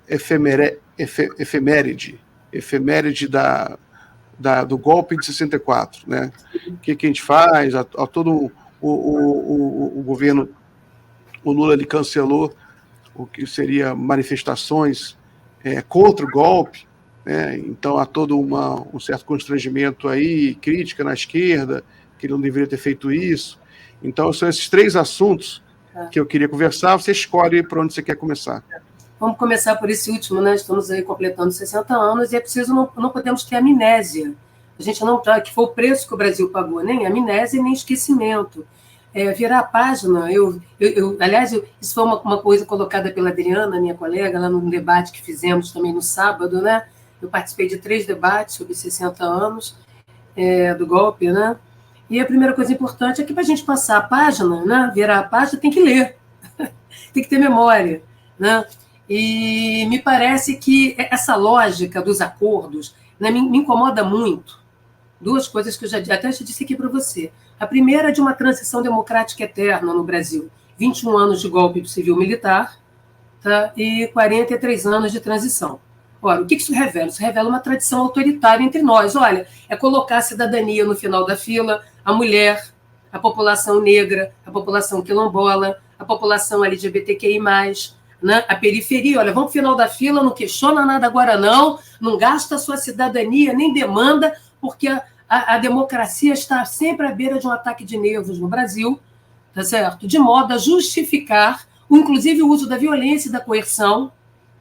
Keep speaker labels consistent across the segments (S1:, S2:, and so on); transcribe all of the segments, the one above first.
S1: efeméride do golpe de 64, né? O que a gente faz? A todo o governo, o Lula, ele cancelou o que seria manifestações contra o golpe, né? Então há todo um certo constrangimento aí, crítica na esquerda, que ele não deveria ter feito isso. Então são esses 3 assuntos que eu queria conversar. Você escolhe por onde você quer começar.
S2: Vamos começar por esse último, né? Estamos aí completando 60 anos e é preciso, não podemos ter amnésia. A gente não tá, que foi o preço que o Brasil pagou, nem amnésia nem esquecimento. Virar a página, aliás, isso foi uma coisa colocada pela Adriana, minha colega, lá no debate que fizemos também no sábado, né? Eu participei de 3 debates sobre 60 anos do golpe, né? E a primeira coisa importante é que para a gente passar a página, né? Virar a página, tem que ler, tem que ter memória, né? E me parece que essa lógica dos acordos, né, me incomoda muito. 2 coisas que eu até já disse aqui para você. A primeira é de uma transição democrática eterna no Brasil. 21 anos de golpe civil-militar, tá? E 43 anos de transição. Ora, o que isso revela? Isso revela uma tradição autoritária entre nós. Olha, é colocar a cidadania no final da fila, a mulher, a população negra, a população quilombola, a população LGBTQI+, né? A periferia. Olha, vamos pro final da fila, não questiona nada agora não gasta a sua cidadania, nem demanda, porque a democracia está sempre à beira de um ataque de nervos no Brasil, tá certo? De modo a justificar, inclusive, o uso da violência e da coerção,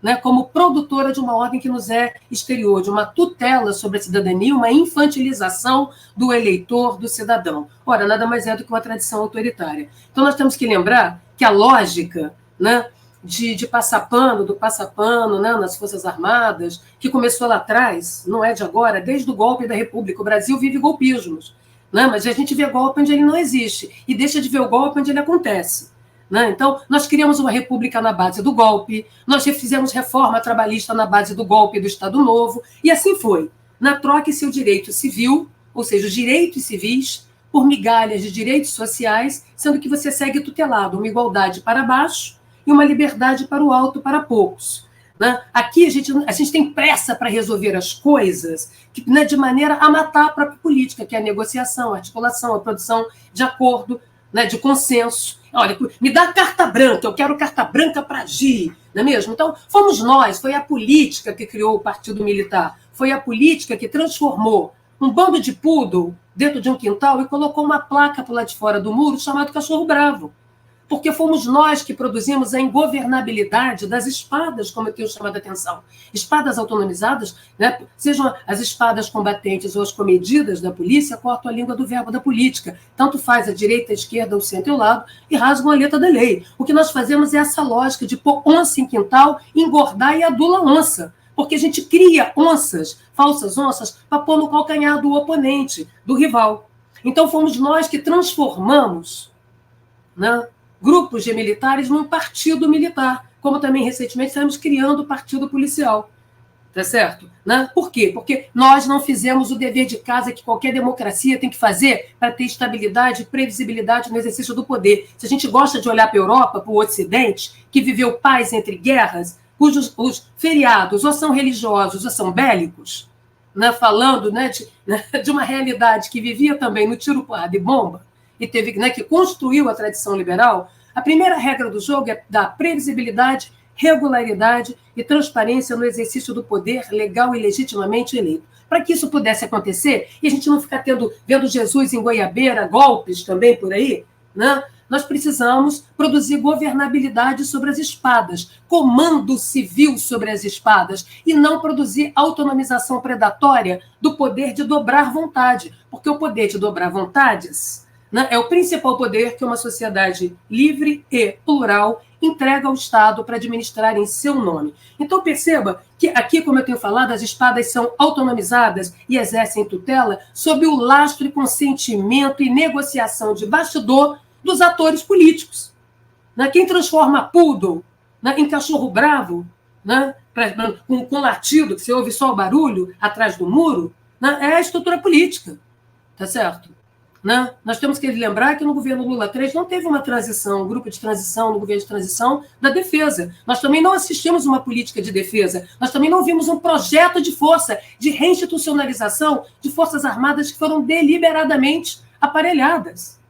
S2: né, como produtora de uma ordem que nos é exterior, de uma tutela sobre a cidadania, uma infantilização do eleitor, do cidadão. Ora, nada mais é do que uma tradição autoritária. Então, nós temos que lembrar que a lógica, né, de passapano, do passapano, né, nas Forças Armadas, que começou lá atrás, não é de agora, desde o golpe da República. O Brasil vive golpismos, né, mas a gente vê golpe onde ele não existe e deixa de ver o golpe onde ele acontece. Né? Então, nós criamos uma república na base do golpe, nós fizemos reforma trabalhista na base do golpe do Estado Novo, e assim foi. Na troca, seu direito civil, ou seja, os direitos civis, por migalhas de direitos sociais, sendo que você segue tutelado, uma igualdade para baixo e uma liberdade para o alto para poucos. Né? Aqui a gente tem pressa para resolver as coisas, né, de maneira a matar a própria política, que é a negociação, a articulação, a produção de acordo, né, de consenso. Olha, me dá carta branca, eu quero carta branca para agir, não é mesmo? Então, fomos nós, foi a política que criou o Partido Militar, foi a política que transformou um bando de poodle dentro de um quintal e colocou uma placa por lá de fora do muro chamado Cachorro Bravo. Porque fomos nós que produzimos a ingovernabilidade das espadas, como eu tenho chamado a atenção. Espadas autonomizadas, né, sejam as espadas combatentes ou as comedidas da polícia, cortam a língua do verbo da política. Tanto faz a direita, a esquerda, o centro e o lado, e rasgam a letra da lei. O que nós fazemos é essa lógica de pôr onça em quintal, engordar e adula onça. Porque a gente cria onças, falsas onças, para pôr no calcanhar do oponente, do rival. Então fomos nós que transformamos, né, grupos de militares num partido militar, como também recentemente estamos criando o partido policial, tá certo? Né? Por quê? Porque nós não fizemos o dever de casa que qualquer democracia tem que fazer para ter estabilidade e previsibilidade no exercício do poder. Se a gente gosta de olhar para a Europa, para o Ocidente, que viveu paz entre guerras, cujos os feriados ou são religiosos ou são bélicos, né? Falando, né, de uma realidade que vivia também no tiro, porrada e bomba, e teve, né, que construiu a tradição liberal, a primeira regra do jogo é dar previsibilidade, regularidade e transparência no exercício do poder legal e legitimamente eleito. Para que isso pudesse acontecer, e a gente não ficar vendo Jesus em Goiabeira, golpes também por aí, né, nós precisamos produzir governabilidade sobre as espadas, comando civil sobre as espadas, e não produzir autonomização predatória do poder de dobrar vontade, porque o poder de dobrar vontades, né, é o principal poder que uma sociedade livre e plural entrega ao Estado para administrar em seu nome. Então, perceba que aqui, como eu tenho falado, as espadas são autonomizadas e exercem tutela sob o lastro e consentimento e negociação de bastidor dos atores políticos. Né? Quem transforma poodle, né, em cachorro bravo, né, com latido, que você ouve só o barulho atrás do muro, né, é a estrutura política. Tá certo? né? Nós temos que lembrar que no governo Lula III não teve uma transição, um grupo de transição, no governo de transição da defesa. Nós também não assistimos uma política de defesa. Nós também não vimos um projeto de força, de reinstitucionalização de forças armadas que foram deliberadamente aparelhadas.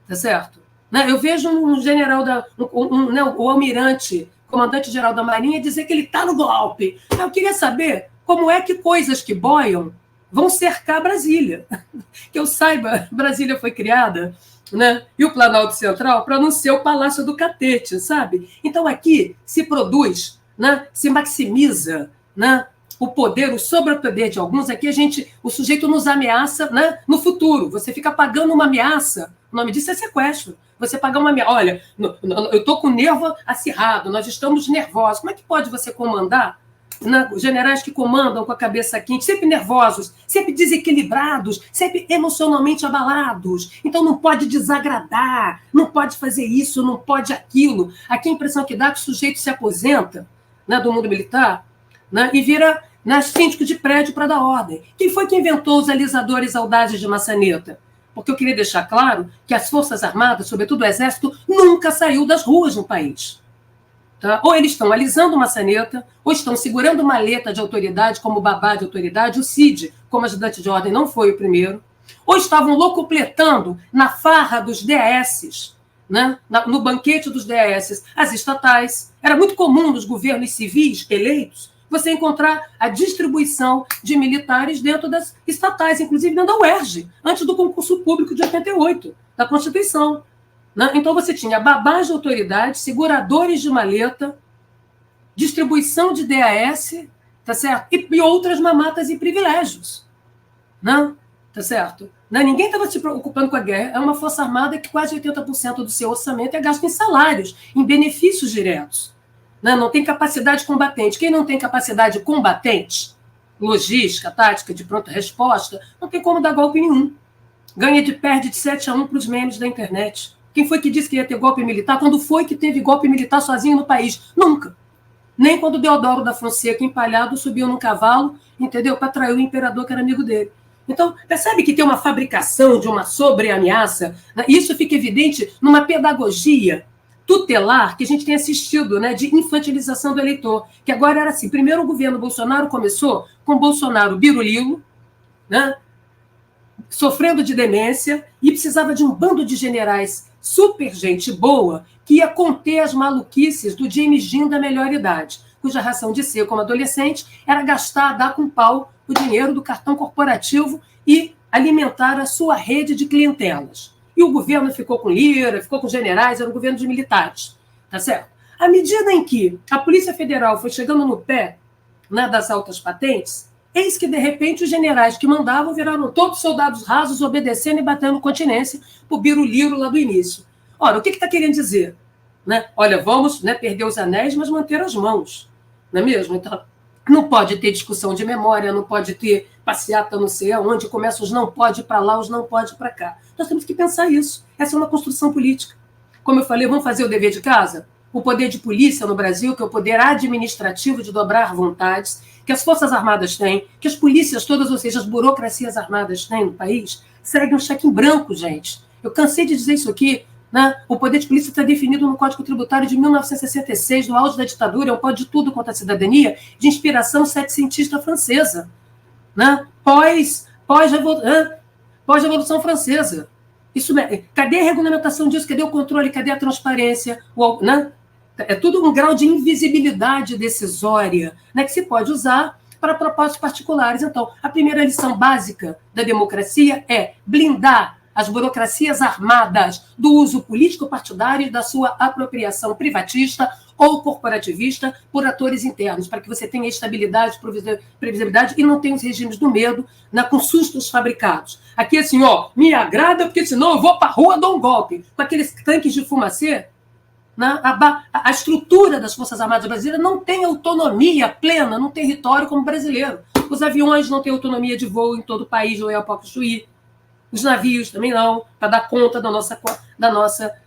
S2: Tá certo? Né? Eu vejo um general, o almirante, comandante-geral da Marinha, dizer que ele está no golpe. Eu queria saber como é que coisas que boiam vão cercar Brasília. Que eu saiba, Brasília foi criada, né? E o Planalto Central para não ser o Palácio do Catete, sabe? Então aqui se produz, né? Se maximiza, né? O poder, o sobrepoder de alguns. Aqui o sujeito nos ameaça, né? No futuro. Você fica pagando uma ameaça. O nome disso é sequestro. Você pagar uma ameaça. Olha, eu estou com o nervo acirrado, nós estamos nervosos. Como é que pode você comandar? Generais que comandam com a cabeça quente, sempre nervosos, sempre desequilibrados, sempre emocionalmente abalados. Então não pode desagradar, não pode fazer isso, não pode aquilo. Aqui a impressão que dá é que o sujeito se aposenta, né, do mundo militar, né, e vira, né, síndico de prédio para dar ordem. Quem foi que inventou os alisadores audazes de maçaneta? Porque eu queria deixar claro que as Forças Armadas, sobretudo o Exército, nunca saiu das ruas no país. Tá? Ou eles estão alisando maçaneta, ou estão segurando maleta de autoridade, como babá de autoridade, o Cid, como ajudante de ordem, não foi o primeiro, ou estavam locupletando na farra dos DAS, né? No banquete dos DAS, as estatais. Era muito comum nos governos civis eleitos você encontrar a distribuição de militares dentro das estatais, inclusive dentro da UERJ, antes do concurso público de 88, da Constituição. Então, você tinha babás de autoridade, seguradores de maleta, distribuição de DAS, tá certo? E outras mamatas e privilégios. Não? Tá certo? Ninguém estava se preocupando com a guerra. É uma força armada que quase 80% do seu orçamento é gasto em salários, em benefícios diretos. Não tem capacidade combatente. Quem não tem capacidade combatente, logística, tática, de pronta resposta, não tem como dar golpe nenhum. Perde de 7-1 para os memes da internet. Quem foi que disse que ia ter golpe militar? Quando foi que teve golpe militar sozinho no país? Nunca. Nem quando Deodoro da Fonseca, empalhado, subiu num cavalo, entendeu? Para trair o imperador, que era amigo dele. Então, percebe que tem uma fabricação de uma sobreameaça? Isso fica evidente numa pedagogia tutelar que a gente tem assistido, né, de infantilização do eleitor. Que agora era assim, primeiro o governo Bolsonaro começou com Bolsonaro birulilo, né, sofrendo de demência, e precisava de um bando de generais super gente boa que ia conter as maluquices do James Dean da melhor idade, cuja ração de ser como adolescente era gastar, dar com pau o dinheiro do cartão corporativo e alimentar a sua rede de clientelas. E o governo ficou com Lira, ficou com generais, era um governo de militares. Tá certo? À medida em que a Polícia Federal foi chegando no pé, né, das altas patentes, eis que, de repente, os generais que mandavam viraram todos soldados rasos, obedecendo e batendo continência para o biruliro lá do início. Ora, o que está querendo dizer? Né? Olha, vamos, né, perder os anéis, mas manter as mãos. Não é mesmo? Então, não pode ter discussão de memória, não pode ter passeata não sei aonde, começa os não pode para lá, os não pode para cá. Nós temos que pensar isso. Essa é uma construção política. Como eu falei, vamos fazer o dever de casa? O poder de polícia no Brasil, que é o poder administrativo de dobrar vontades, que as Forças Armadas têm, que as polícias todas, ou seja, as burocracias armadas têm no país, segue um cheque em branco, gente. Eu cansei de dizer isso aqui, né? O poder de polícia está definido no Código Tributário de 1966, no auge da ditadura, é um pode de tudo contra a cidadania, de inspiração setecentista francesa, né? Pós-Revolução Francesa. Isso, cadê a regulamentação disso? Cadê o controle? Cadê a transparência? Né? É tudo um grau de invisibilidade decisória, né, que se pode usar para propósitos particulares. Então, a primeira lição básica da democracia é blindar as burocracias armadas do uso político-partidário e da sua apropriação privatista ou corporativista por atores internos, para que você tenha estabilidade, previsibilidade e não tenha os regimes do medo, né, com sustos fabricados. Aqui, assim, ó, me agrada, porque senão eu vou para a rua e dou um golpe. Com aqueles tanques de fumacê, né, a estrutura das Forças Armadas brasileiras não tem autonomia plena num território como o brasileiro. Os aviões não têm autonomia de voo em todo o país, ou é o Chuí. Os navios também não, para dar conta da nossa,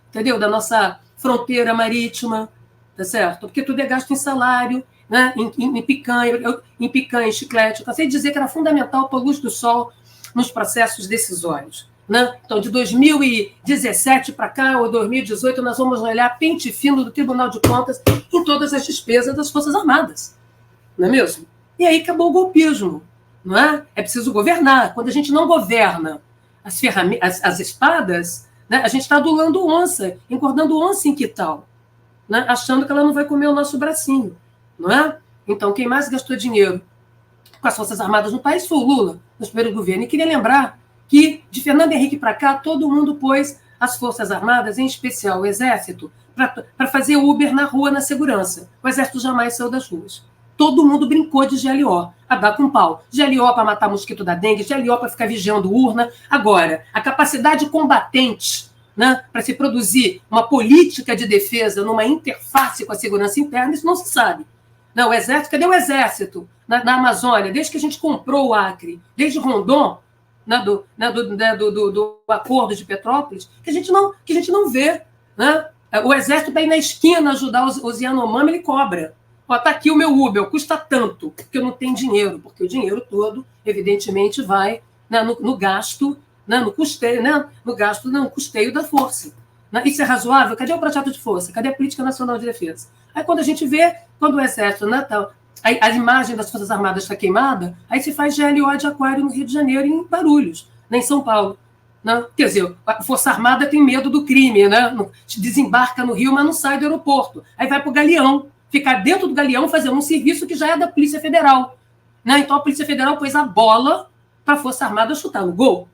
S2: entendeu? Da nossa fronteira marítima, tá certo? Porque tudo é gasto em salário, né? em picanha, em chiclete. Eu cansei de dizer que era fundamental para a luz do sol nos processos decisórios. né? Então, de 2017 para cá, ou 2018, nós vamos olhar pente fino do Tribunal de Contas em todas as despesas das Forças Armadas. Não é mesmo? E aí acabou o golpismo. Não é? É preciso governar. Quando a gente não governa as espadas, né, a gente está adulando onça, engordando onça em que tal? Né? Achando que ela não vai comer o nosso bracinho. Não é? Então, quem mais gastou dinheiro com as Forças Armadas no país foi o Lula, no primeiro governo. E queria lembrar que, de Fernando Henrique para cá, todo mundo pôs as Forças Armadas, em especial o Exército, para fazer Uber na rua, na segurança. O Exército jamais saiu das ruas. Todo mundo brincou de GLO, a dar com pau. GLO para matar mosquito da dengue, GLO para ficar vigiando urna. Agora, a capacidade combatente, né, para se produzir uma política de defesa numa interface com a segurança interna, isso não se sabe. Não, o Exército, cadê o Exército na Amazônia? Desde que a gente comprou o Acre, desde Rondon, né, do acordo de Petrópolis, que a gente não vê. Né? O Exército vai na esquina ajudar os Yanomami, ele cobra. Está aqui o meu Uber, custa tanto, porque eu não tenho dinheiro, porque o dinheiro todo, evidentemente, vai, né, no gasto, né, no custeio, né, no custeio da força. Né? Isso é razoável? Cadê o projeto de força? Cadê a Política Nacional de Defesa? Aí quando a gente vê, quando o Exército, né, a imagem das Forças Armadas está queimada, aí se faz GLO de Aquário no Rio de Janeiro, em Guarulhos, né, em São Paulo. Né? Quer dizer, a Força Armada tem medo do crime, né? Desembarca no Rio, mas não sai do aeroporto. Aí vai para o Galeão, ficar dentro do Galeão fazendo um serviço que já é da Polícia Federal. Né? Então a Polícia Federal pôs a bola para a Força Armada chutar no gol.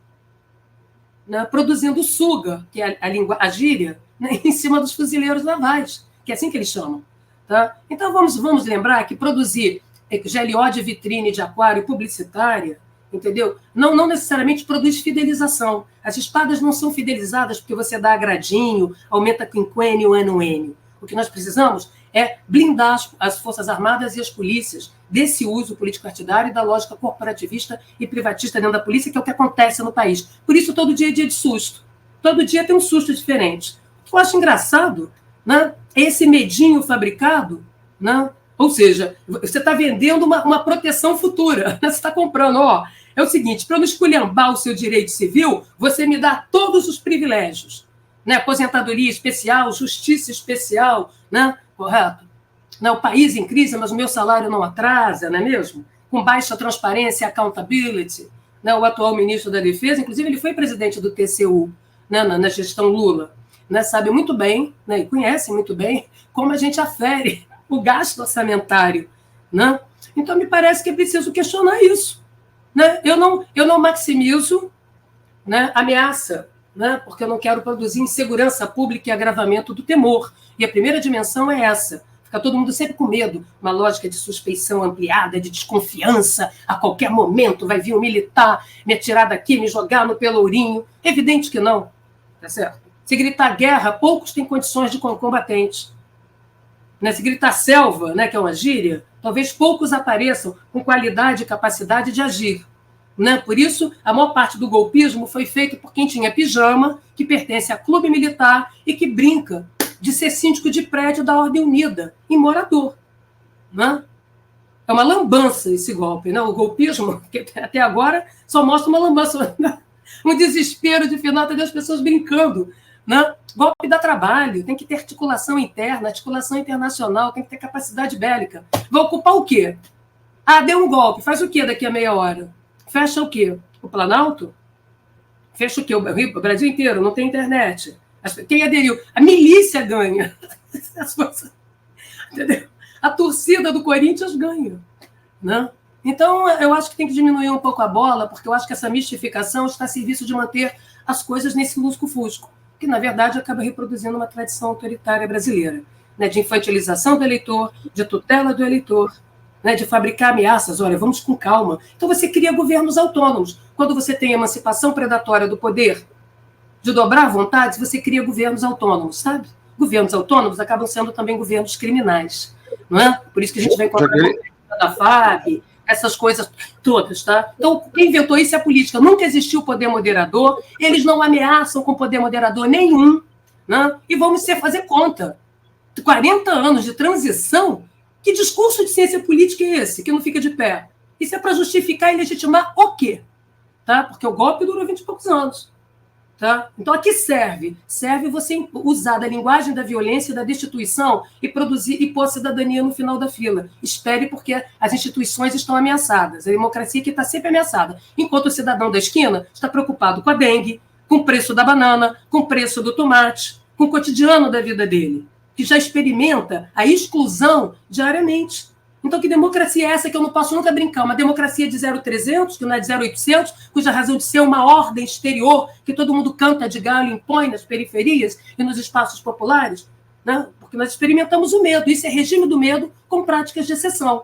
S2: Né? Produzindo suga, que é a gíria, né? Em cima dos fuzileiros navais, que é assim que eles chamam. Tá? Então vamos lembrar que produzir GLO de vitrine, de aquário publicitária, entendeu? Não necessariamente produz fidelização. As espadas não são fidelizadas porque você dá agradinho, aumenta quinquênio, anuênio. O que nós precisamos é blindar as Forças Armadas e as polícias desse uso político-partidário e da lógica corporativista e privatista dentro da polícia, que é o que acontece no país. Por isso, todo dia é dia de susto. Todo dia tem um susto diferente. O que eu acho engraçado, né, é esse medinho fabricado, né? Ou seja, você está vendendo uma proteção futura. Né? Você está comprando, ó, é o seguinte, para eu não esculhambar o seu direito civil, você me dá todos os privilégios. Né? Aposentadoria especial, justiça especial, né? Correto? Né? O país em crise, mas o meu salário não atrasa, não é mesmo? Com baixa transparência e accountability. Né? O atual ministro da Defesa, inclusive, ele foi presidente do TCU, né? na gestão Lula. Né? Sabe muito bem, né? E conhece muito bem como a gente afere o gasto orçamentário. Né? Então, me parece que é preciso questionar isso. Né? Eu não maximizo, né, ameaça, né, porque eu não quero produzir insegurança pública e agravamento do temor. E a primeira dimensão é essa. Fica todo mundo sempre com medo, uma lógica de suspeição ampliada, de desconfiança. A qualquer momento vai vir um militar me atirar daqui, me jogar no Pelourinho. Evidente que não. Tá certo? Se gritar guerra, poucos têm condições de combatentes. Né? Se gritar selva, né, que é uma gíria, talvez poucos apareçam com qualidade e capacidade de agir. Né? Por isso, a maior parte do golpismo foi feito por quem tinha pijama, que pertence a clube militar e que brinca de ser síndico de prédio da Ordem Unida e morador. Né? É uma lambança esse golpe. Né? O golpismo, que até agora, só mostra uma lambança, um desespero de final, até as pessoas brincando. Né? Golpe dá trabalho, tem que ter articulação interna, articulação internacional, tem que ter capacidade bélica. Vai ocupar o quê? Ah, deu um golpe, faz o quê daqui a meia hora? Fecha o quê? O Planalto? Fecha o quê? O Brasil inteiro, não tem internet. Quem aderiu? A milícia ganha. Entendeu? A torcida do Corinthians ganha. Né? Então, eu acho que tem que diminuir um pouco a bola, porque eu acho que essa mistificação está a serviço de manter as coisas nesse lusco-fusco, que, na verdade, acaba reproduzindo uma tradição autoritária brasileira, né? De infantilização do eleitor, de tutela do eleitor, né? De fabricar ameaças. Olha, vamos com calma. Então, você cria governos autônomos. Quando você tem emancipação predatória do poder, de dobrar vontades, você cria governos autônomos, sabe? Governos autônomos acabam sendo também governos criminais. Não é? Por isso que a gente vai encontrar da FAB, essas coisas todas, tá? Então, quem inventou isso é a política. Nunca existiu poder moderador, eles não ameaçam com poder moderador nenhum, né? E vamos fazer conta. 40 anos de transição, que discurso de ciência política é esse, que não fica de pé? Isso é para justificar e legitimar o quê? Tá? Porque o golpe durou 20 e poucos anos. Tá? Então, a que serve? Serve você usar da linguagem da violência e da destituição e produzir e pôr cidadania no final da fila. Espere, porque as instituições estão ameaçadas. A democracia que está sempre ameaçada. Enquanto o cidadão da esquina está preocupado com a dengue, com o preço da banana, com o preço do tomate, com o cotidiano da vida dele, que já experimenta a exclusão diariamente. Então, que democracia é essa que eu não posso nunca brincar? Uma democracia de 0300, que não é de 0800, cuja razão de ser uma ordem exterior, que todo mundo canta de galo e impõe nas periferias e nos espaços populares? Né? Porque nós experimentamos o medo. Isso é regime do medo com práticas de exceção.